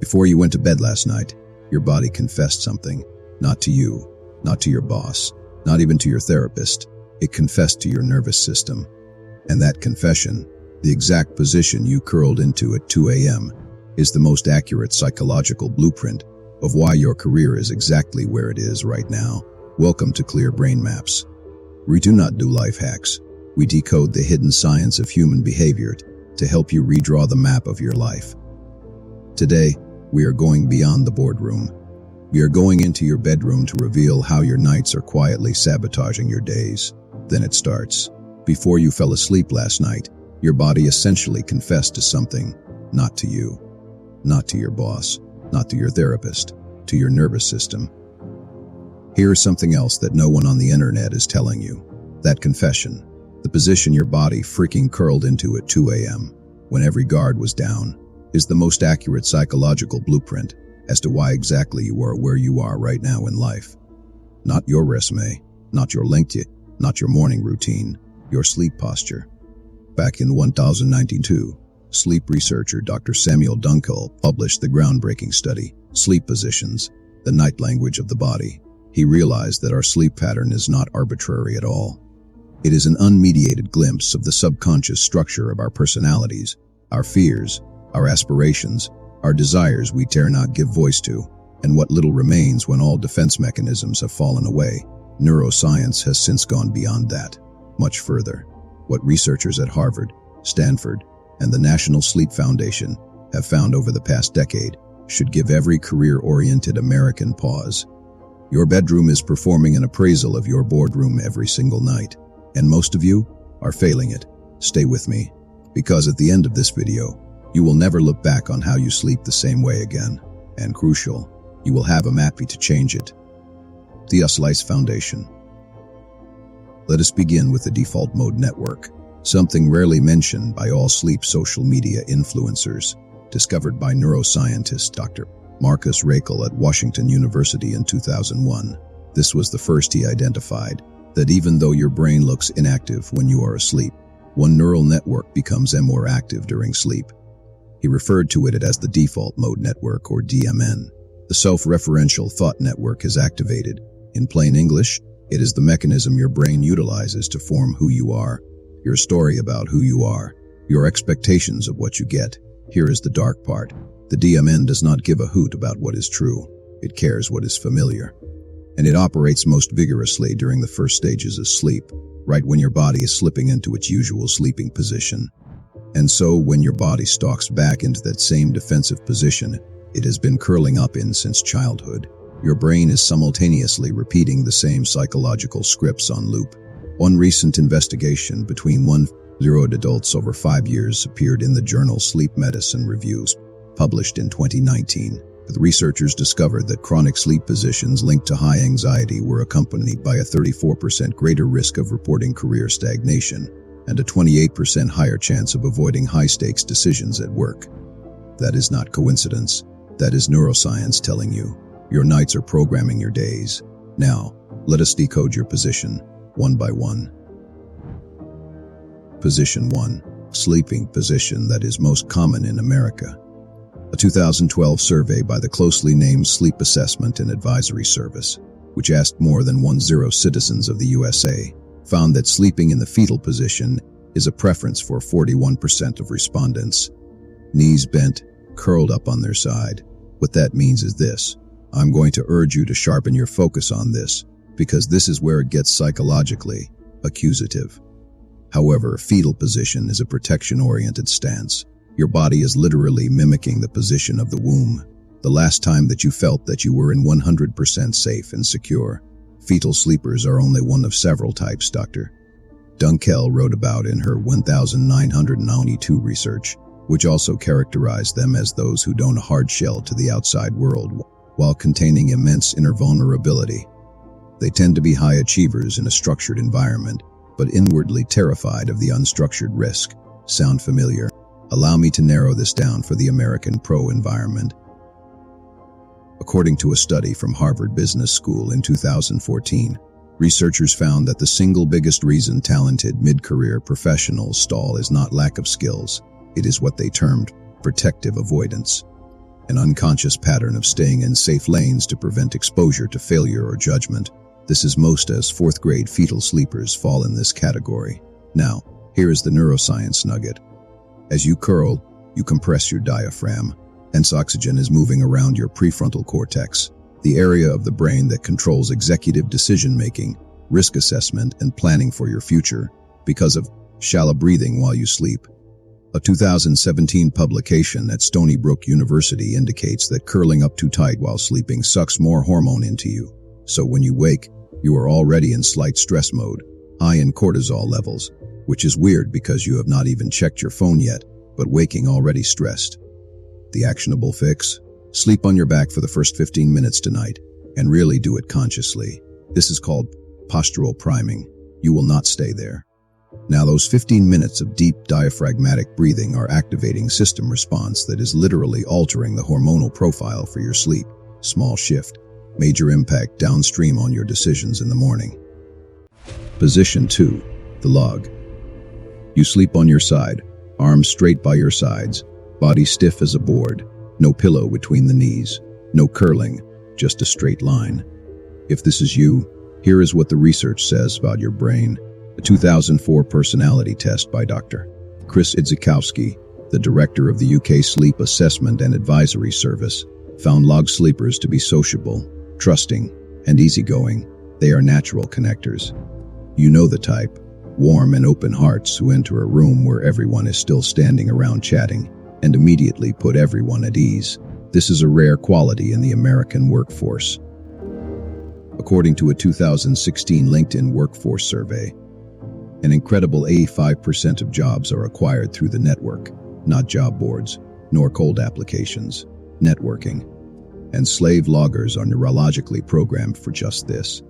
Before you went to bed last night, your body confessed something. Not to you, not to your boss, not even to your therapist. It confessed to your nervous system. And that confession, the exact position you curled into at 2 a.m., is the most accurate psychological blueprint of why your career is exactly where it is right now. Welcome to Clear Brain Maps. We do not do life hacks. We decode the hidden science of human behavior to help you redraw the map of your life. Today, we are going beyond the boardroom. We are going into your bedroom to reveal how your nights are quietly sabotaging your days. Then it starts. Before you fell asleep last night, your body essentially confessed to something. Not to you, not to your boss, not to your therapist, to your nervous system. Here's something else that no one on the internet is telling you. That confession, the position your body freaking curled into at 2 a.m., when every guard was down, is the most accurate psychological blueprint as to why exactly you are where you are right now in life. Not your resume, not your LinkedIn, not your morning routine, your sleep posture. Back in 1092, sleep researcher Dr. Samuel Dunkel published the groundbreaking study, Sleep Positions, the Night Language of the Body. He realized that our sleep pattern is not arbitrary at all. It is an unmediated glimpse of the subconscious structure of our personalities, our fears, our aspirations, our desires we dare not give voice to, and what little remains when all defense mechanisms have fallen away. Neuroscience has since gone beyond that, much further. What researchers at Harvard, Stanford, and the National Sleep Foundation have found over the past decade should give every career-oriented American pause. Your bedroom is performing an appraisal of your boardroom every single night, and most of you are failing it. Stay with me, because at the end of this video, you will never look back on how you sleep the same way again. And crucial, you will have a map to change it. The Slice Foundation. Let us begin with the default mode network, something rarely mentioned by all sleep social media influencers, discovered by neuroscientist Dr. Marcus Rakel at Washington University in 2001. This was the first he identified, that even though your brain looks inactive when you are asleep, one neural network becomes more active during sleep. He referred to it as the default mode network, or DMN. The self-referential thought network is activated. In plain English, it is the mechanism your brain utilizes to form who you are, your story about who you are, your expectations of what you get. Here is the dark part. The DMN does not give a hoot about what is true. It cares what is familiar. And it operates most vigorously during the first stages of sleep, right when your body is slipping into its usual sleeping position. And so when your body stalks back into that same defensive position it has been curling up in since childhood, your brain is simultaneously repeating the same psychological scripts on loop. One recent investigation between 100 adults over 5 years appeared in the journal Sleep Medicine Reviews, published in 2019. The researchers discovered that chronic sleep positions linked to high anxiety were accompanied by a 34% greater risk of reporting career stagnation and a 28% higher chance of avoiding high-stakes decisions at work. That is not coincidence. That is neuroscience telling you. Your nights are programming your days. Now, let us decode your position, one by one. Position 1. Sleeping position that is most common in America. A 2012 survey by the closely named Sleep Assessment and Advisory Service, which asked more than 10 citizens of the USA, found that sleeping in the fetal position is a preference for 41% of respondents. Knees bent, curled up on their side. What that means is this. I'm going to urge you to sharpen your focus on this, because this is where it gets psychologically accusative. However, fetal position is a protection-oriented stance. Your body is literally mimicking the position of the womb, the last time that you felt that you were in 100% safe and secure. Fetal sleepers are only one of several types Dr. Dunkel wrote about in her 1992 research, which also characterized them as those who don't hard shell to the outside world while containing immense inner vulnerability. They tend to be high achievers in a structured environment, but inwardly terrified of the unstructured risk. Sound familiar? Allow me to narrow this down for the American pro-environment. According to a study from Harvard Business School in 2014, researchers found that the single biggest reason talented mid-career professionals stall is not lack of skills. It is what they termed protective avoidance. an unconscious pattern of staying in safe lanes to prevent exposure to failure or judgment. This is most as fourth-grade fetal sleepers fall in this category. Now, here is the neuroscience nugget. As you curl, you compress your diaphragm. Hence, oxygen is moving around your prefrontal cortex, the area of the brain that controls executive decision-making, risk assessment, and planning for your future, because of shallow breathing while you sleep. A 2017 publication at Stony Brook University indicates that curling up too tight while sleeping sucks more hormone into you. So when you wake, you are already in slight stress mode, high in cortisol levels, which is weird because you have not even checked your phone yet, but waking already stressed. The actionable fix? Sleep on your back for the first 15 minutes tonight, and really do it consciously. This is called postural priming. You will not stay there. Now those 15 minutes of deep diaphragmatic breathing are activating system response that is literally altering the hormonal profile for your sleep. Small shift, major impact downstream on your decisions in the morning. Position 2, the log. You sleep on your side, arms straight by your sides, body stiff as a board, no pillow between the knees, no curling, just a straight line. If this is you, here is what the research says about your brain. A 2004 personality test by Dr. Chris Idzikowski, the director of the UK Sleep Assessment and Advisory Service, found log sleepers to be sociable, trusting, and easygoing. They are natural connectors. You know the type, warm and open hearts who enter a room where everyone is still standing around chatting and immediately put everyone at ease. This is a rare quality in the American workforce. According to a 2016 LinkedIn workforce survey, an incredible 85% of jobs are acquired through the network, not job boards, nor cold applications, networking. And slave loggers are neurologically programmed for just this.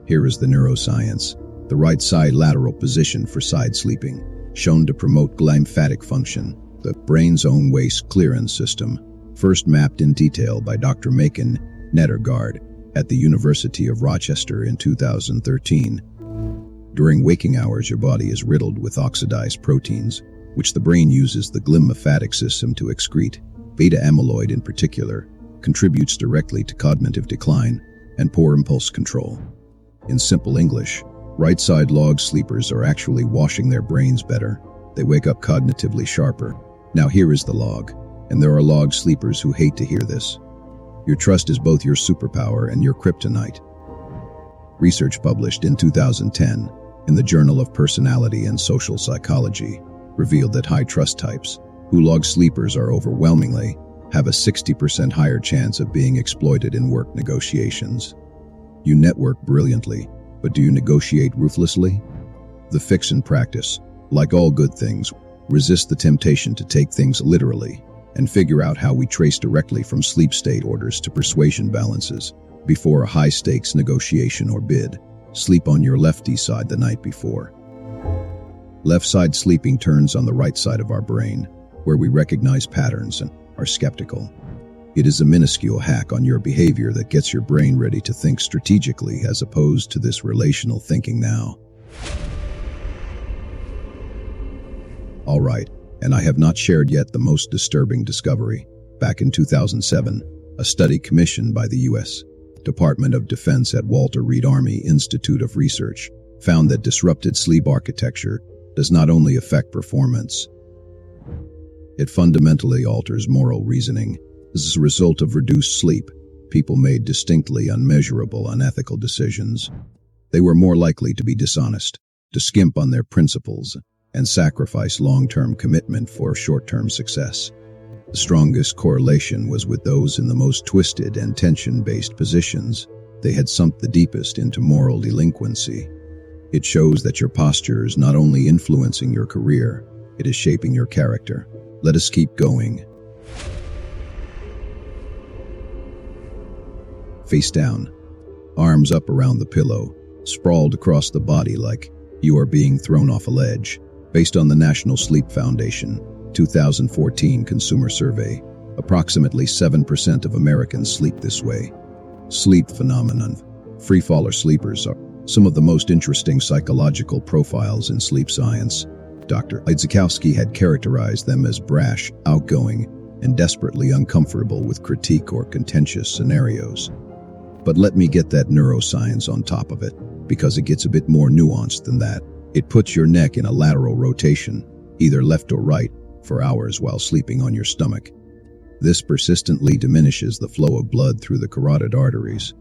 Here is the neuroscience. The right side lateral position for side sleeping, shown to promote glymphatic function, the brain's own waste clearance system, first mapped in detail by Dr. Macon Nettergaard at the University of Rochester in 2013. During waking hours, your body is riddled with oxidized proteins, which the brain uses the glymphatic system to excrete. Beta amyloid in particular contributes directly to cognitive decline and poor impulse control. In simple English, right-side log sleepers are actually washing their brains better. They wake up cognitively sharper. Now here is the log, and there are log sleepers who hate to hear this. Your trust is both your superpower and your kryptonite. Research published in 2010 in the Journal of Personality and Social Psychology revealed that high trust types, who log sleepers are overwhelmingly, have a 60% higher chance of being exploited in work negotiations. You network brilliantly, but do you negotiate ruthlessly? The fix in practice, like all good things, resist the temptation to take things literally and figure out how we trace directly from sleep state orders to persuasion balances before a high-stakes negotiation or bid. Sleep on your lefty side the night before. Left side sleeping turns on the right side of our brain, where we recognize patterns and are skeptical. It is a minuscule hack on your behavior that gets your brain ready to think strategically as opposed to this relational thinking now. All right, and I have not shared yet the most disturbing discovery. Back in 2007, a study commissioned by the U.S. Department of Defense at Walter Reed Army Institute of Research found that disrupted sleep architecture does not only affect performance, it fundamentally alters moral reasoning. As a result of reduced sleep, people made distinctly unmeasurable, unethical decisions. They were more likely to be dishonest, to skimp on their principles, and sacrifice long-term commitment for short-term success. The strongest correlation was with those in the most twisted and tension-based positions. They had sunk the deepest into moral delinquency. It shows that your posture is not only influencing your career, it is shaping your character. Let us keep going. Face down, arms up around the pillow, sprawled across the body like you are being thrown off a ledge. Based on the National Sleep Foundation 2014 Consumer Survey, approximately 7% of Americans sleep this way. Sleep phenomenon. Freefaller sleepers are some of the most interesting psychological profiles in sleep science. Dr. Idzikowski had characterized them as brash, outgoing, and desperately uncomfortable with critique or contentious scenarios. But let me get that neuroscience on top of it, because it gets a bit more nuanced than that. It puts your neck in a lateral rotation, either left or right, for hours while sleeping on your stomach. This persistently diminishes the flow of blood through the carotid arteries.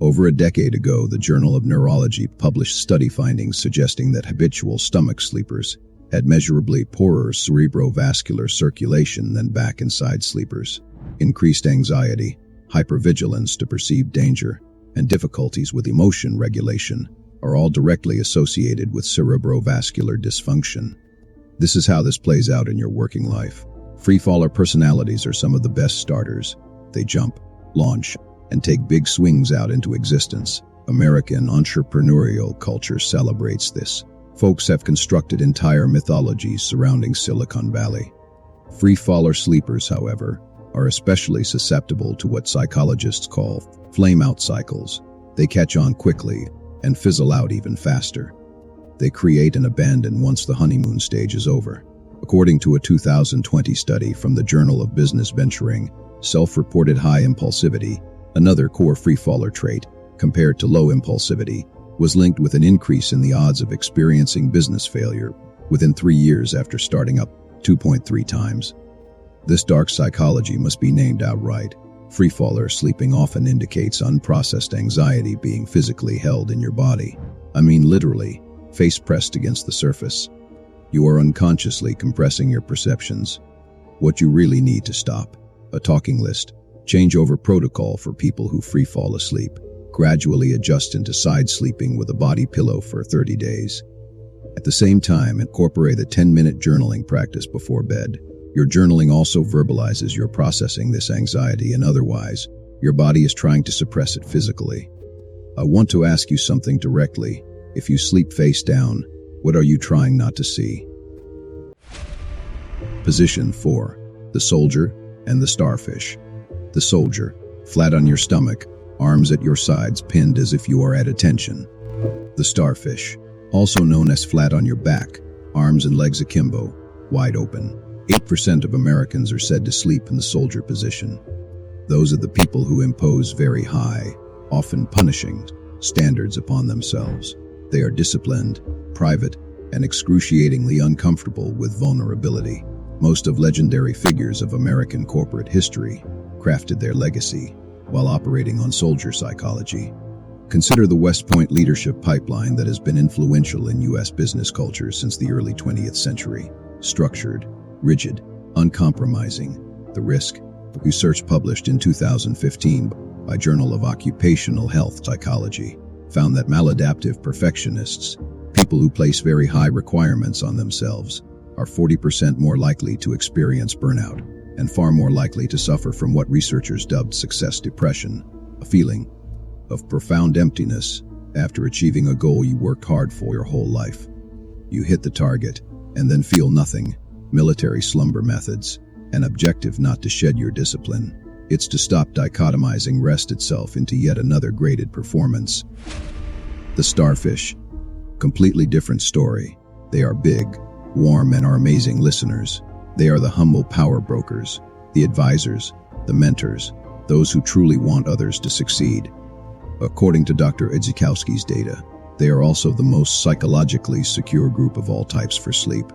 Over a decade ago, the Journal of Neurology published study findings suggesting that habitual stomach sleepers had measurably poorer cerebrovascular circulation than back and side sleepers. Increased anxiety, hypervigilance to perceive danger, and difficulties with emotion regulation are all directly associated with cerebrovascular dysfunction. This is how this plays out in your working life. Freefaller personalities are some of the best starters. They jump, launch, and take big swings out into existence. American entrepreneurial culture celebrates this. Folks have constructed entire mythologies surrounding Silicon Valley. Freefaller sleepers, however, are especially susceptible to what psychologists call flame-out cycles. They catch on quickly and fizzle out even faster. They create and abandon once the honeymoon stage is over. According to a 2020 study from the Journal of Business Venturing, self-reported high impulsivity, another core freefaller trait, compared to low impulsivity, was linked with an increase in the odds of experiencing business failure within 3 years after starting up 2.3 times. This dark psychology must be named outright. Freefaller sleeping often indicates unprocessed anxiety being physically held in your body. I mean literally, face pressed against the surface. You are unconsciously compressing your perceptions. What you really need to stop: a talking list, changeover protocol for people who free fall asleep, gradually adjust into side sleeping with a body pillow for 30 days. At the same time, incorporate a 10-minute journaling practice before bed. Your journaling also verbalizes you're processing this anxiety, and otherwise, your body is trying to suppress it physically. I want to ask you something directly. If you sleep face down, what are you trying not to see? Position 4. The soldier and the starfish. The soldier, flat on your stomach, arms at your sides pinned as if you are at attention. The starfish, also known as flat on your back, arms and legs akimbo, wide open. 8% of Americans are said to sleep in the soldier position. Those are the people who impose very high, often punishing, standards upon themselves. They are disciplined, private, and excruciatingly uncomfortable with vulnerability. Most of legendary figures of American corporate history crafted their legacy while operating on soldier psychology. Consider the West Point leadership pipeline that has been influential in U.S. business culture since the early 20th century. Structured, rigid, uncompromising. The Risk, research published in 2015 by Journal of Occupational Health Psychology, found that maladaptive perfectionists, people who place very high requirements on themselves, are 40% more likely to experience burnout and far more likely to suffer from what researchers dubbed success depression, a feeling of profound emptiness after achieving a goal you worked hard for your whole life. You hit the target and then feel nothing. Military slumber methods, an objective not to shed your discipline. It's to stop dichotomizing rest itself into yet another graded performance. The starfish, completely different story. They are big, warm, and are amazing listeners. They are the humble power brokers, the advisors, the mentors, those who truly want others to succeed. According to Dr. Edzikowski's data, they are also the most psychologically secure group of all types for sleep.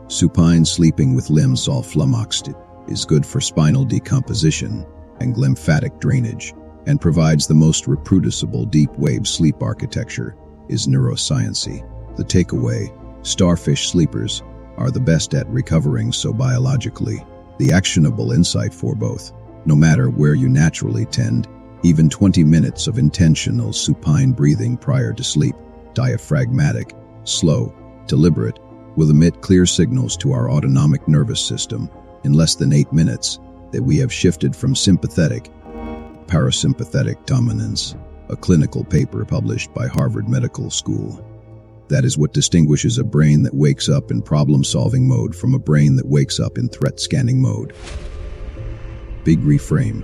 Supine sleeping with limbs all flummoxed is good for spinal decomposition and lymphatic drainage, and provides the most reproducible deep-wave sleep architecture, is neuroscience. The takeaway: starfish sleepers are the best at recovering so biologically. The actionable insight for both: no matter where you naturally tend, even 20 minutes of intentional supine breathing prior to sleep, diaphragmatic, slow, deliberate, will emit clear signals to our autonomic nervous system in less than 8 minutes that we have shifted from sympathetic parasympathetic dominance, a clinical paper published by Harvard Medical School. That is what distinguishes a brain that wakes up in problem-solving mode from a brain that wakes up in threat-scanning mode. Big reframe.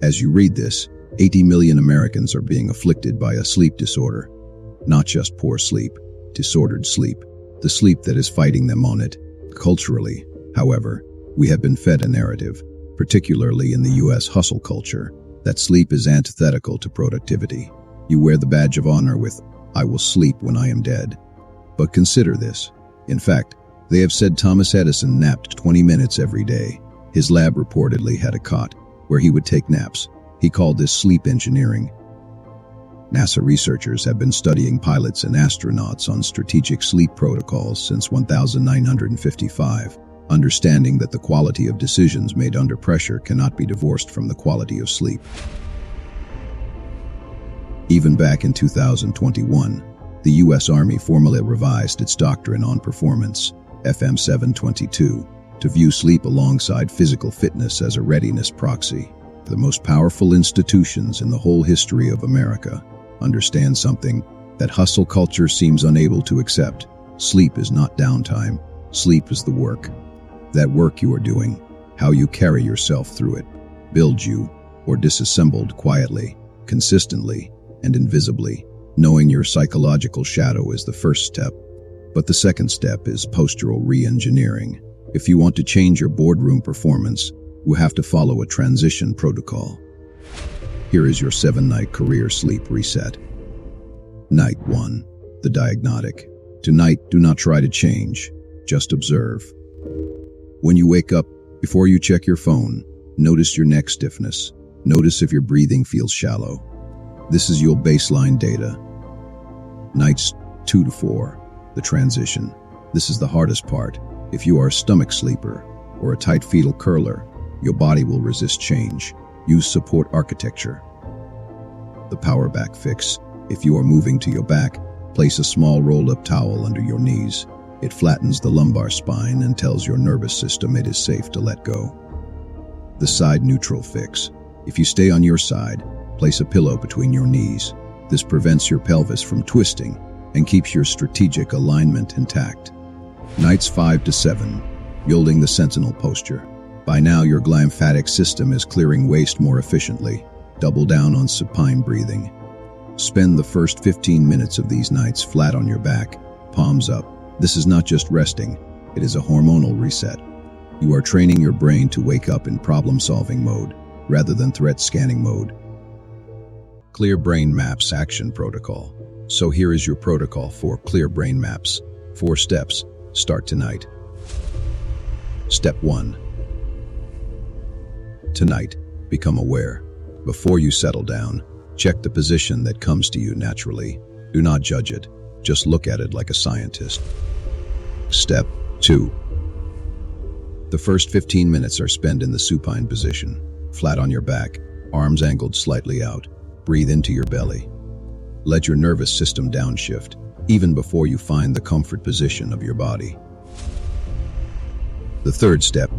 As you read this, 80 million Americans are being afflicted by a sleep disorder. Not just poor sleep, disordered sleep. the sleep that is fighting them on it. Culturally, however, we have been fed a narrative, particularly in the US hustle culture, that sleep is antithetical to productivity. You wear the badge of honor with, "I will sleep when I am dead." But consider this. In fact, they have said Thomas Edison napped 20 minutes every day. His lab reportedly had a cot where he would take naps. He called this sleep engineering. NASA researchers have been studying pilots and astronauts on strategic sleep protocols since 1955, understanding that the quality of decisions made under pressure cannot be divorced from the quality of sleep. Even back in 2021, the U.S. Army formally revised its doctrine on performance, FM 722, to view sleep alongside physical fitness as a readiness proxy. The most powerful institutions in the whole history of America understand something that hustle culture seems unable to accept. Sleep is not downtime. Sleep is the work. That work you are doing, how you carry yourself through it, builds you or disassembled quietly, consistently, and invisibly. Knowing your psychological shadow is the first step, but the second step is postural re-engineering. If you want to change your boardroom performance, you have to follow a transition protocol. Here is your 7-night career sleep reset. Night 1, the diagnostic. Tonight, do not try to change, just observe. When you wake up, before you check your phone, notice your neck stiffness. Notice if your breathing feels shallow. This is your baseline data. Nights 2 to 4, the transition. This is the hardest part. If you are a stomach sleeper or a tight fetal curler, your body will resist change. Use support architecture. The power back fix. If you are moving to your back, place a small roll-up towel under your knees. It flattens the lumbar spine and tells your nervous system it is safe to let go. The side neutral fix. If you stay on your side, place a pillow between your knees. This prevents your pelvis from twisting and keeps your strategic alignment intact. Nights 5 to 7, yielding the sentinel posture. By now, your glymphatic system is clearing waste more efficiently. Double down on supine breathing. Spend the first 15 minutes of these nights flat on your back, palms up. This is not just resting, it is a hormonal reset. You are training your brain to wake up in problem-solving mode, rather than threat scanning mode. Clear Brain Maps Action Protocol. So here is your protocol for Clear Brain Maps. 4 steps. Start tonight. Step 1. Tonight, become aware. Before you settle down, check the position that comes to you naturally. Do not judge it. Just look at it like a scientist. Step 2. The first 15 minutes are spent in the supine position, flat on your back, arms angled slightly out. Breathe into your belly. Let your nervous system downshift, even before you find the comfort position of your body. The third step.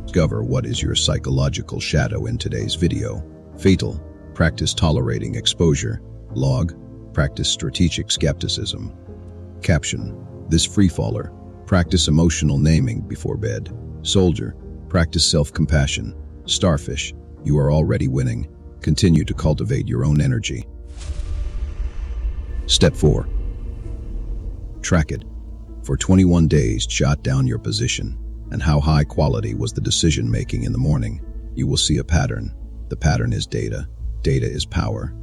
Discover what is your psychological shadow in today's video. Fetal. Practice tolerating exposure. Log. Practice strategic skepticism. Caption. This Freefaller. Practice emotional naming before bed. Soldier. Practice self-compassion. Starfish. You are already winning. Continue to cultivate your own energy. Step 4. Track it. For 21 days, jot down your position and how high quality was the decision making in the morning. You will see a pattern. The pattern is data. Data is power.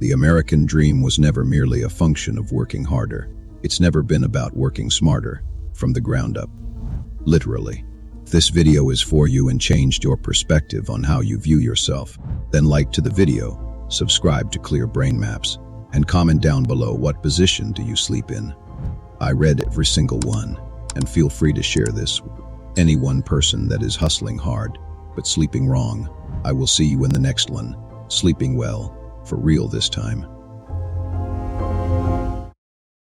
The American dream was never merely a function of working harder. It's never been about working smarter, from the ground up. Literally. If this video is for you and changed your perspective on how you view yourself, then like to the video, subscribe to Clear Brain Maps, and comment down below what position do you sleep in. I read every single one, and feel free to share this with any one person that is hustling hard, but sleeping wrong. I will see you in the next one, sleeping well, for real this time.